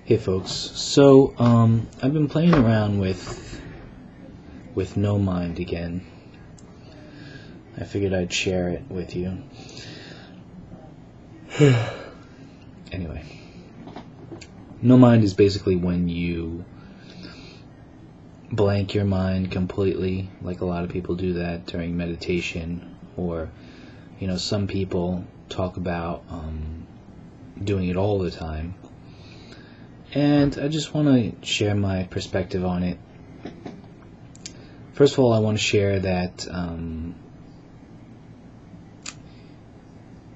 Hey folks, so I've been playing around with No Mind again. I figured I'd share it with you. Anyway, No Mind is basically when you blank your mind completely, like a lot of people do that during meditation, or some people talk about doing it all the time. And I just want to share my perspective on it. First of all, I want to share that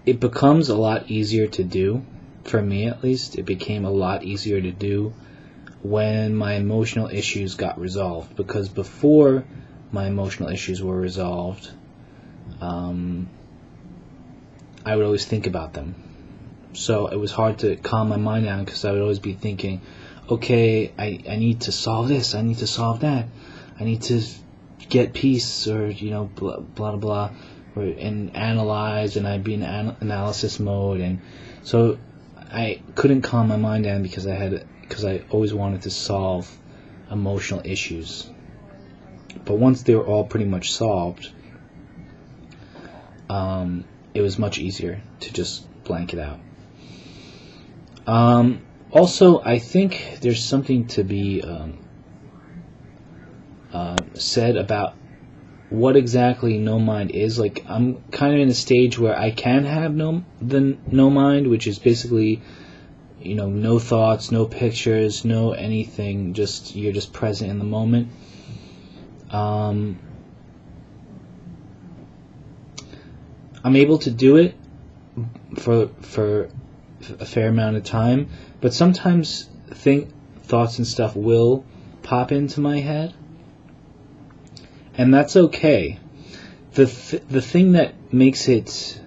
it becomes a lot easier to do, for me at least. It became a lot easier to do when my emotional issues got resolved, because before my emotional issues were resolved, I would always think about them. So it was hard to calm my mind down because I would always be thinking, okay, I need to solve this, I need to solve that, I need to get peace, or blah blah blah, and analyze, and I'd be in analysis mode, and so I couldn't calm my mind down because I always wanted to solve emotional issues. But once they were all pretty much solved, it was much easier to just blank it out. Also, I think there's something to be said about what exactly no mind is. Like, I'm kind of in a stage where I can have no mind, which is basically, no thoughts, no pictures, no anything. You're just present in the moment. I'm able to do it for a fair amount of time, but sometimes thoughts and stuff will pop into my head, and that's okay. The thing that makes it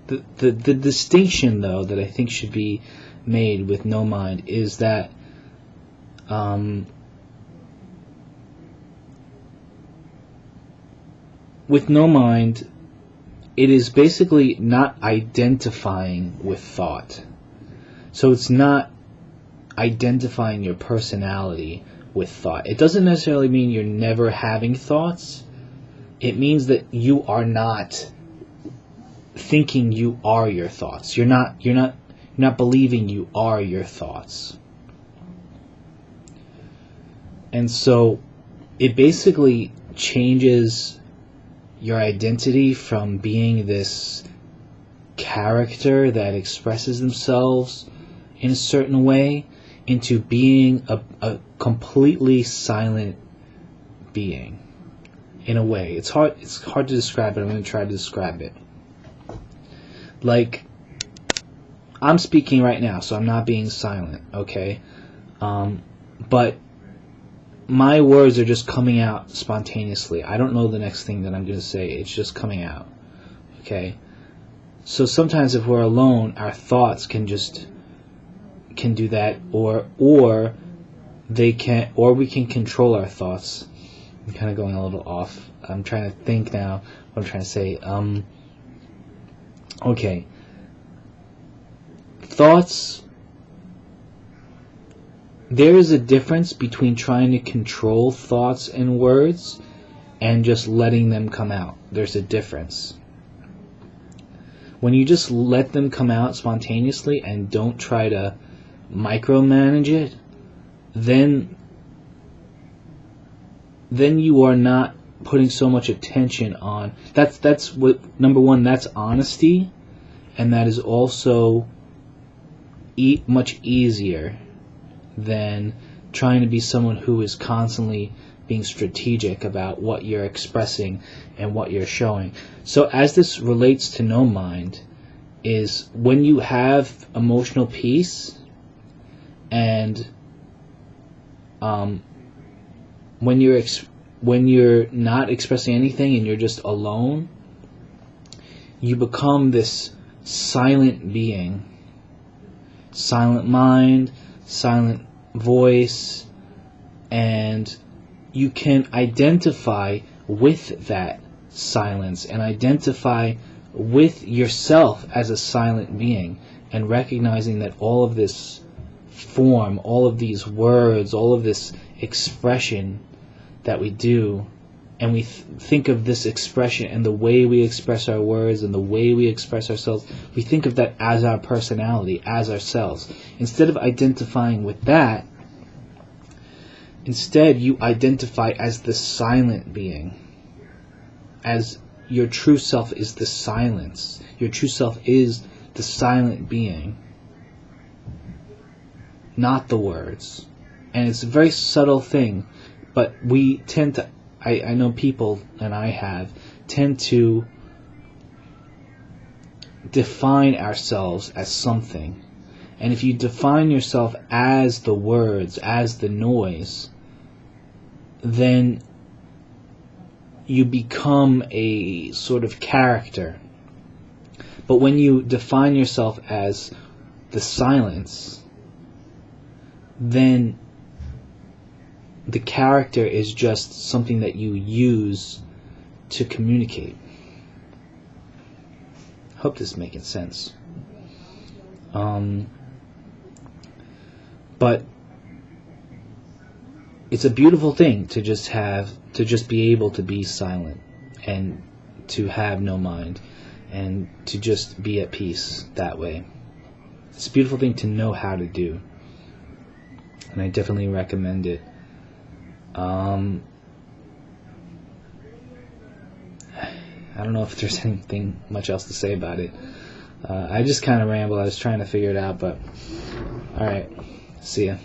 the distinction, though, that I think should be made with no mind is that with no mind, it is basically not identifying with thought. So it's not identifying your personality with thought. It doesn't necessarily mean you're never having thoughts. It means that you are not thinking you are your thoughts. You're not believing you are your thoughts. And so it basically changes your identity from being this character that expresses themselves in a certain way into being a completely silent being, in a way. It's hard to describe it. I'm going to try to describe it. Like, I'm speaking right now, so I'm not being silent, okay? But my words are just coming out spontaneously. I don't know the next thing that I'm going to say. It's just coming out. Okay? So sometimes if we're alone, our thoughts can do that, or we can control our thoughts. I'm kind of going a little off. I'm trying to think now what I'm trying to say. Okay. Thoughts. There is a difference between trying to control thoughts and words and just letting them come out. There's a difference. When you just let them come out spontaneously and don't try to micromanage it, then you are not putting so much attention on. That's what, number one, that's honesty, and that is also much easier than trying to be someone who is constantly being strategic about what you're expressing and what you're showing. So as this relates to no mind, is when you have emotional peace and when you're not expressing anything and you're just alone, you become this silent being, silent mind, silent voice, and you can identify with that silence and identify with yourself as a silent being, and recognizing that all of this form, all of these words, all of this expression that we do, and we think of this expression and the way we express our words and the way we express ourselves, we think of that as our personality, as ourselves. Instead of identifying with that, instead you identify as the silent being, as your true self is the silence. Your true self is the silent being, not the words. And it's a very subtle thing, but we tend to, I know people, and I have, tend to define ourselves as something. And if you define yourself as the words, as the noise, then you become a sort of character. But when you define yourself as the silence, then the character is just something that you use to communicate. I hope this is making sense. But it's a beautiful thing to just be able to be silent and to have no mind and to just be at peace that way. It's a beautiful thing to know how to do, and I definitely recommend it. I don't know if there's anything much else to say about it. I just kind of rambled. I was trying to figure it out, but alright, see ya.